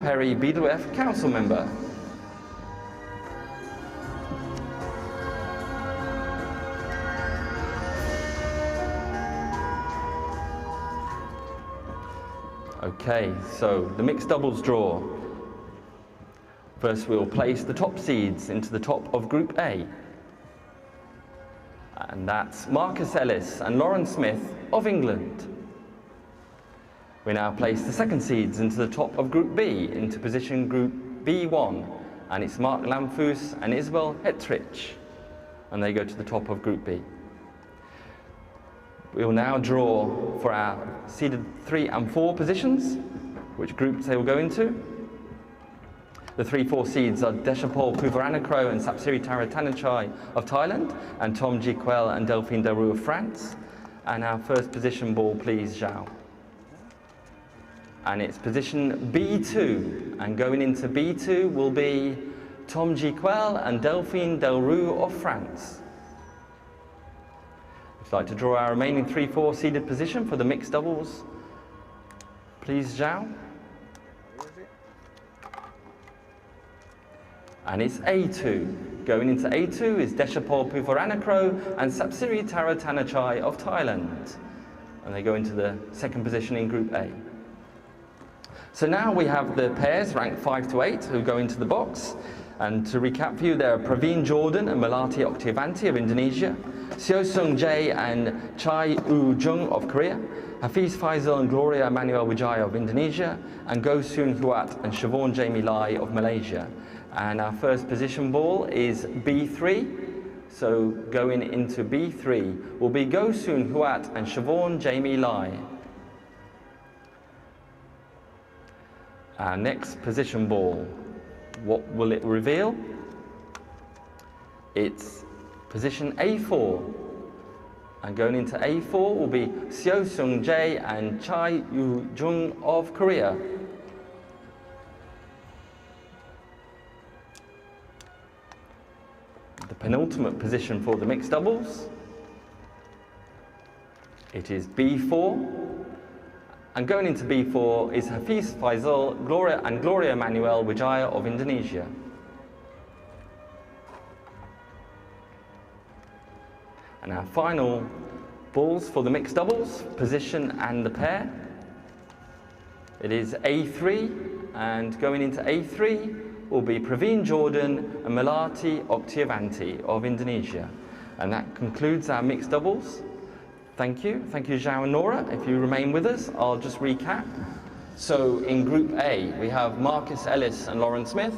Perry BWF Council Member. Okay, so the mixed doubles draw. First we'll place the top seeds into the top of Group A. And that's Marcus Ellis and Lauren Smith of England. We now place the second seeds into the top of Group B into position Group B1. And it's Mark Lamfus and Isabel Hetrich. And they go to the top of Group B. We will now draw for our seeded 3 and 4 positions, which groups they will go into. The 3-4 seeds are Deshapol Puvaranakro and Sapsiri Taratanachai of Thailand, and Tom Jiquel and Delphine Delroux of France. And our first position ball, please, Zhao. And it's position B2, and going into B2 will be Tom Jiquel and Delphine Delroux of France. I'd like to draw our remaining 3-4 seeded position for the mixed doubles. Please, Zhao. And it's A2. Going into A2 is Deshapol Puvaranakro and Sapsiri Taratanachai of Thailand. And they go into the second position in Group A. So now we have the pairs ranked 5 to 8 who go into the box. And to recap for you, there are Praveen Jordan and Melati Oktavanti of Indonesia, Seo Sung Jae and Chai Woo Jung of Korea, Hafiz Faisal and Gloria Emmanuel Wijaya of Indonesia, and Go Soon Huat and Siobhan Jamie Lai of Malaysia. And our first position ball is B3. So going into B3 will be Go Soon Huat and Siobhan Jamie Lai. Our next position ball, what will it reveal? It's position A4. And going into A4 will be Seo Sung Jae and Chai Woo Jung of Korea. The penultimate position for the mixed doubles, it is B4. And going into B4 is Hafiz Faisal, Gloria Emmanuel Wijaya of Indonesia. And our final balls for the mixed doubles, position and the pair. It is A3, and going into A3 will be Praveen Jordan and Melati Oktavanti of Indonesia. And that concludes our mixed doubles. Thank you. Thank you, Zhao and Nora. If you remain with us, I'll just recap. So in Group A, we have Marcus Ellis and Lauren Smith,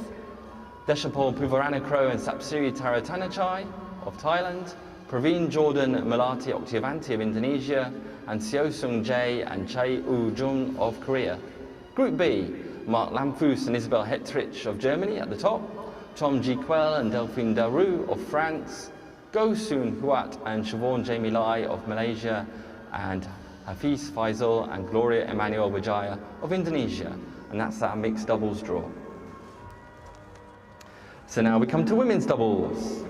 Deshapol Puvaranakro and Sapsiri Taratanachai of Thailand, Praveen Jordan and Melati Oktavanti of Indonesia, and Seo Sung Jae and Chai Woo Jung of Korea. Group B, Mark Lamfus and Isabel Hetrich of Germany at the top, Tom Jiquel and Delphine Delroux of France, Go Soon Huat and Siobhan Jamie Lai of Malaysia, and Hafiz Faisal and Gloria Emmanuel Wijaya of Indonesia. And that's our mixed doubles draw. So now we come to women's doubles.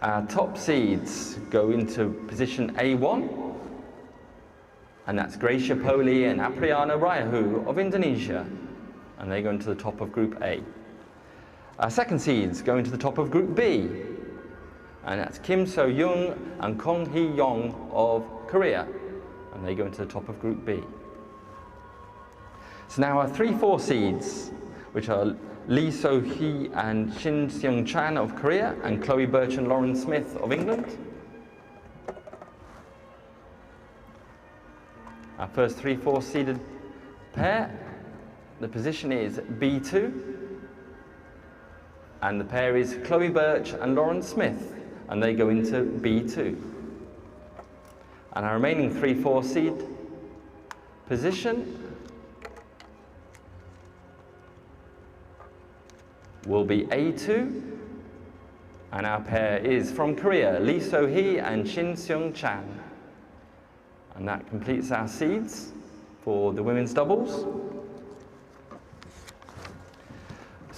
Our top seeds go into position A1, and that's Gracia Poli and Apriana Rayahu of Indonesia, and they go into the top of Group A. Our second seeds go into the top of Group B, and that's Kim So Young and Kong Hee Yong of Korea, and they go into the top of Group B. So now our 3-4 seeds, which are Lee So Hee and Shin Seung Chan of Korea, and Chloe Birch and Lauren Smith of England. Our first 3-4 seeded pair, the position is B2. And the pair is Chloe Birch and Lauren Smith, and they go into B2. And our remaining 3-4 seed position will be A2, and our pair is from Korea, Lee So Hee and Shin Seung Chan. And that completes our seeds for the women's doubles.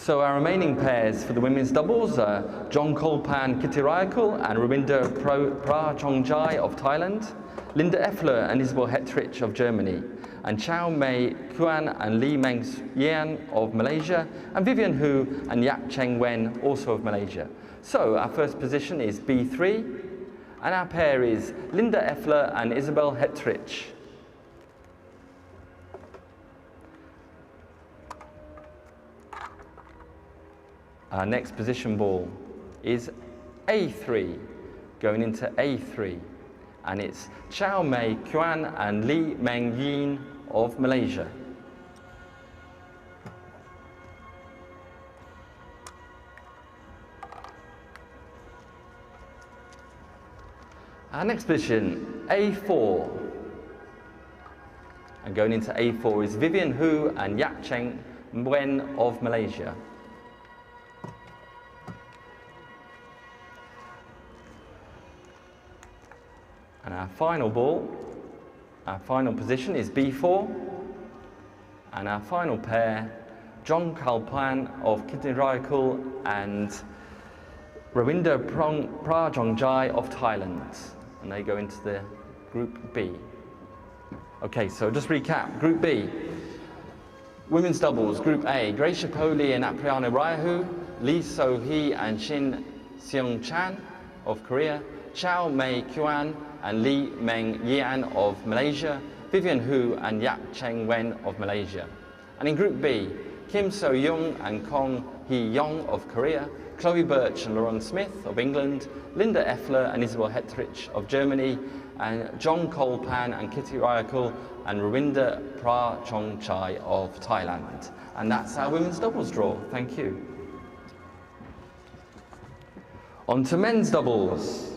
So our remaining pairs for the women's doubles are Jong Kolpan Kittirayakul and Rawinder Pra Chongjai of Thailand, Linda Effler and Isabel Hetrich of Germany, and Chao Mei Kuan and Li Meng Yan of Malaysia, and Vivian Hu and Yap Cheng Wen, also of Malaysia. So our first position is B3, and our pair is Linda Effler and Isabel Hetrich. Our next position ball is A3, going into A3, and it's Chao Mei Kuan and Li Meng Yin of Malaysia. Our next position, A4, and going into A4 is Vivian Hu and Yap Cheng Wen of Malaysia. And our final ball, our final position is B4, and our final pair, Jong Kalpan of Kittirayakul and Rawinder Prajongjai of Thailand, and they go into the Group B. Okay, so just recap, Group B. Women's doubles, Group A, Gracia Poli and Apriana Raihu, Lee So-hee and Shin Seung-chan of Korea, Chao Mei Kuan and Li Meng Yan of Malaysia, Vivian Hu and Yap Cheng Wen of Malaysia. And in Group B, Kim So-young and Kong Hee-yong of Korea, Chloe Birch and Lauren Smith of England, Linda Effler and Isabel Hetrich of Germany, and John Kolpan and Kitty Ryakul and Rawinder Prajongjai of Thailand. And that's our women's doubles draw. Thank you. On to men's doubles.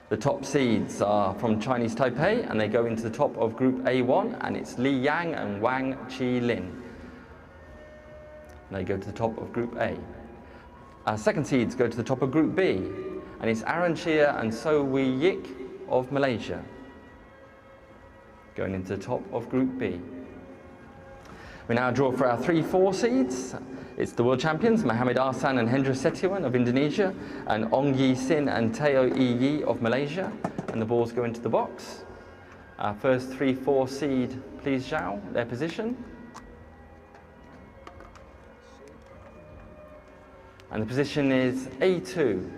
The top seeds are from Chinese Taipei, and they go into the top of Group A1, and it's Li Yang and Wang Chi Lin. They go to the top of Group A. Our second seeds go to the top of Group B, and it's Aaron Chia and So Wee Yik of Malaysia, going into the top of Group B. We now draw for our 3-4 seeds. It's the world champions, Mohamed Arsan and Hendra Setiawan of Indonesia, and Ong Yi Sin and Teo Yi Yi of Malaysia, and the balls go into the box. Our first 3-4 seed, please Zhao, their position. And the position is A2.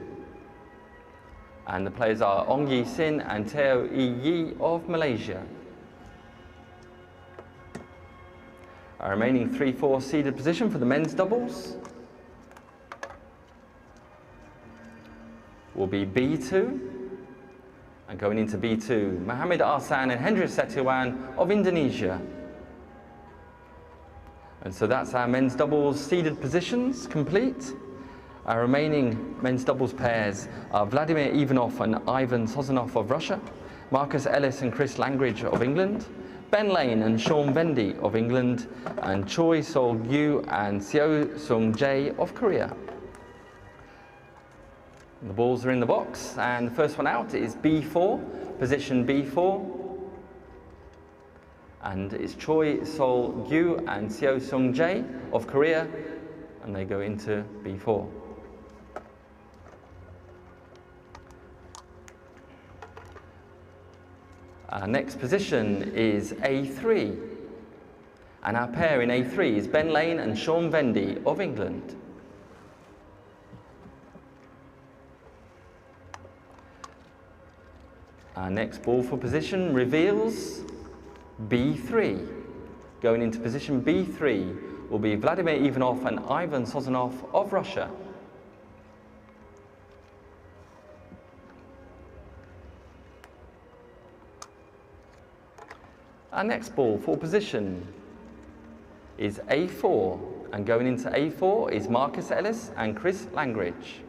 And the players are Ong Yi Sin and Teo Yi Yi of Malaysia. Our remaining 3-4 seeded position for the men's doubles will be B2. And going into B2, Mohamed Arsan and Hendra Setiawan of Indonesia. And so that's our men's doubles seeded positions complete. Our remaining men's doubles pairs are Vladimir Ivanov and Ivan Sozanov of Russia, Marcus Ellis and Chris Langridge of England, Ben Lane and Sean Vendy of England, and Choi Sol-gyu and Seo Sung-jae of Korea. The balls are in the box, and the first one out is B4, position B4. And it's Choi Sol-gyu and Seo Sung-jae of Korea, and they go into B4. Our next position is A3, and our pair in A3 is Ben Lane and Sean Vendy of England. Our next ball for position reveals B3. Going into position B3 will be Vladimir Ivanov and Ivan Sozanov of Russia. Our next ball for position is A4, and going into A4 is Marcus Ellis and Chris Langridge.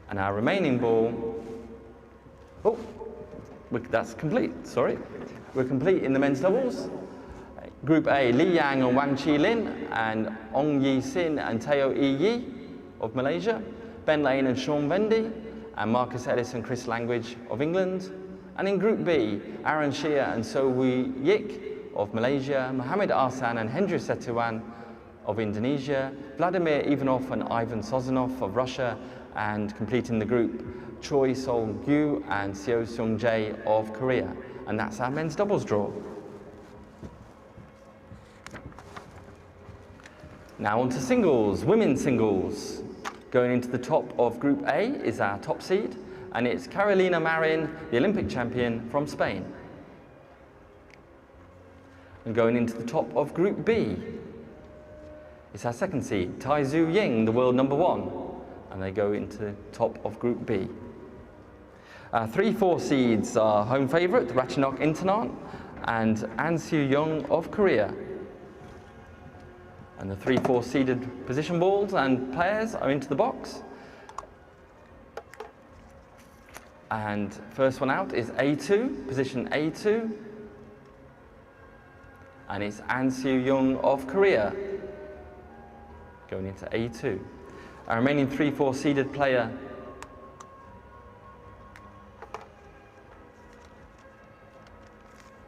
And our remaining ball, that's complete, sorry. We're complete in the men's doubles. Group A, Li Yang and Wang Chi Lin, and Ong Yi Sin and Teo Yi Yi of Malaysia, Ben Lane and Sean Vendy, and Marcus Ellis and Chris Langridge of England. And in Group B, Aaron Shia and So Wee Yik of Malaysia, Mohamed Arsan and Hendra Setiawan of Indonesia, Vladimir Ivanov and Ivan Sozanov of Russia, and completing the group, Choi Sol-gyu and Seo Seung-jae of Korea. And that's our men's doubles draw. Now on to singles, women's singles. Going into the top of Group A is our top seed, and it's Carolina Marin, the Olympic champion from Spain. And going into the top of Group B, it's our second seed, Tai Tzu Ying, the world #1, and they go into the top of Group B. Our 3-4 seeds are home favourite, Ratchanok Intanon and An Soo-young of Korea. And the 3-4 seeded position balls and players are into the box. And first one out is A2, position A2. And it's An Soo-young of Korea, going into A2. Our remaining 3-4 seeded player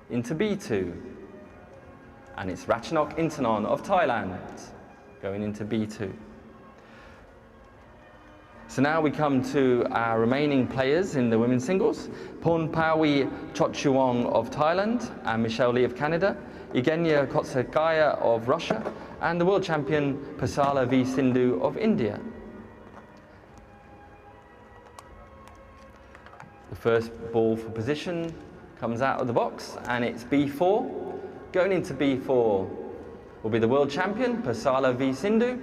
into B2. And it's Ratchanok Intanon of Thailand, going into B2. So now we come to our remaining players in the women's singles. Pornpawi Chotchuong of Thailand and Michelle Lee of Canada, Evgenia Kotsegaya of Russia, and the world champion Pasala V. Sindhu of India. The first ball for position comes out of the box, and it's B4. Going into B4 will be the world champion, Pasala V. Sindhu.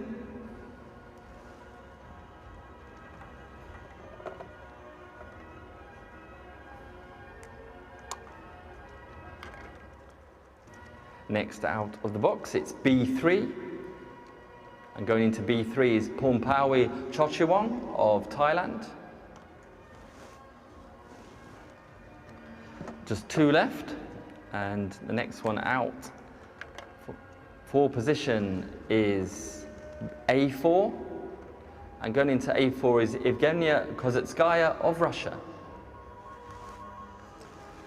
Next out of the box, it's B3. And going into B3 is Pornpawi Chotchuong of Thailand. Just 2 left. And the next one out for position is A4. And going into A4 is Evgenia Kozetskaya of Russia.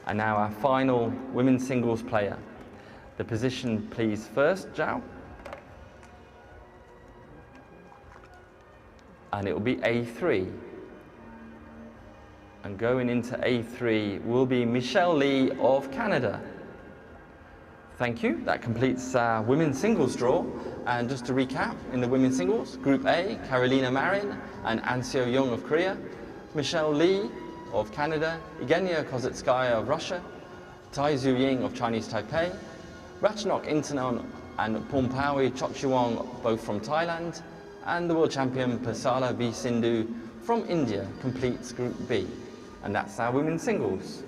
And now our final women's singles player. The position, please, first, Zhao. And it will be A3. And going into A3 will be Michelle Lee of Canada. Thank you. That completes our women's singles draw. And just to recap, in the women's singles, Group A, Carolina Marin and An Soo-young of Korea, Michelle Lee of Canada, Evgenia Kozetskaya of Russia, Tai Tzu Ying of Chinese Taipei, Ratchanok Intanon and Pornpawi Chotchuong, both from Thailand, and the world champion Pasala V. Sindhu from India completes Group B. And that's our women's singles.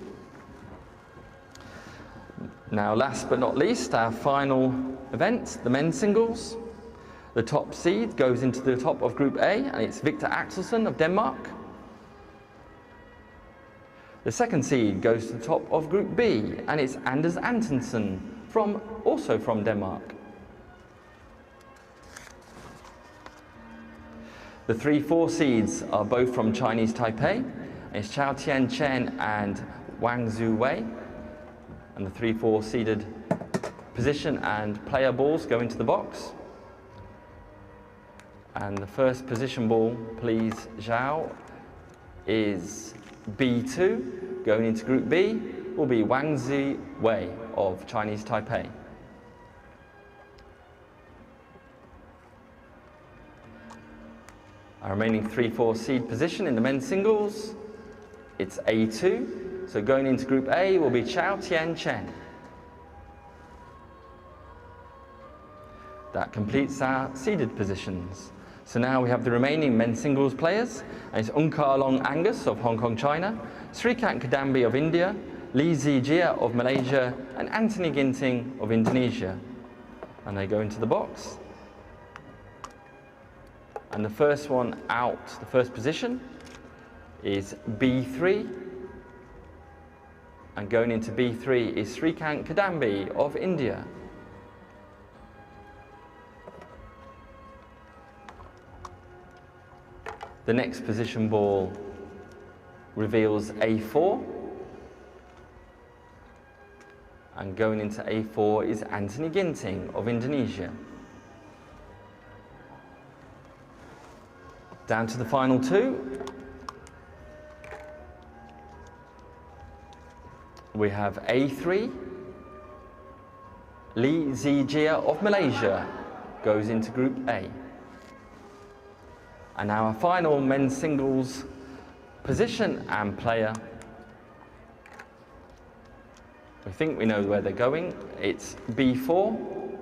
Now, last but not least, our final event, the men's singles. The top seed goes into the top of Group A, and it's Victor Axelsen of Denmark. The second seed goes to the top of Group B, and it's Anders Antonsen, also from Denmark. The 3-4 seeds are both from Chinese Taipei. It's Chao Tian Chen and Wang Zhu Wei. And the 3-4 seeded position and player balls go into the box. And the first position ball, please, Zhao, is B2. Going into Group B will be Wang Zhu Wei of Chinese Taipei. Our remaining 3-4 seed position in the men's singles, it's A2. So going into Group A will be Chao Tian Chen. That completes our seeded positions. So now we have the remaining men's singles players. And it's Ungkarlong Angus of Hong Kong, China, Srikant Kadambi of India, Lee Zijia of Malaysia, and Anthony Ginting of Indonesia. And they go into the box. And the first one out, the first position, is B3. And going into B3 is Srikant Kadambi of India. The next position ball reveals A4. And going into A4 is Anthony Ginting of Indonesia. Down to the final two. We have A3, Lee Zijia of Malaysia goes into Group A. And now our final men's singles position and player. We think we know where they're going. It's B4,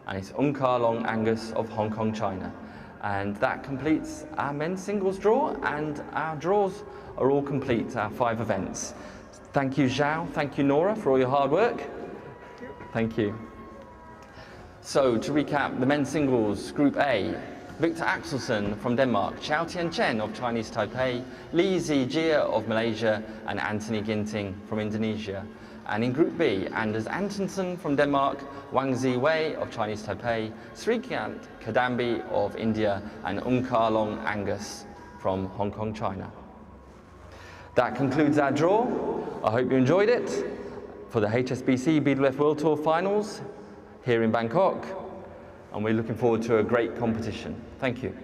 and it's Karlong Angus of Hong Kong, China. And that completes our men's singles draw, and our draws are all complete, our 5 events. Thank you, Zhao. Thank you, Nora, for all your hard work. Thank you. So, to recap, the men's singles, Group A, Victor Axelsen from Denmark, Chao Tian Chen of Chinese Taipei, Lee Zijia of Malaysia, and Anthony Ginting from Indonesia. And in Group B, Anders Antonsen from Denmark, Wang Ziwei of Chinese Taipei, Srikant Kadambi of India, and Karlong Angus from Hong Kong, China. That concludes our draw. I hope you enjoyed it for the HSBC BWF World Tour Finals here in Bangkok. And we're looking forward to a great competition. Thank you.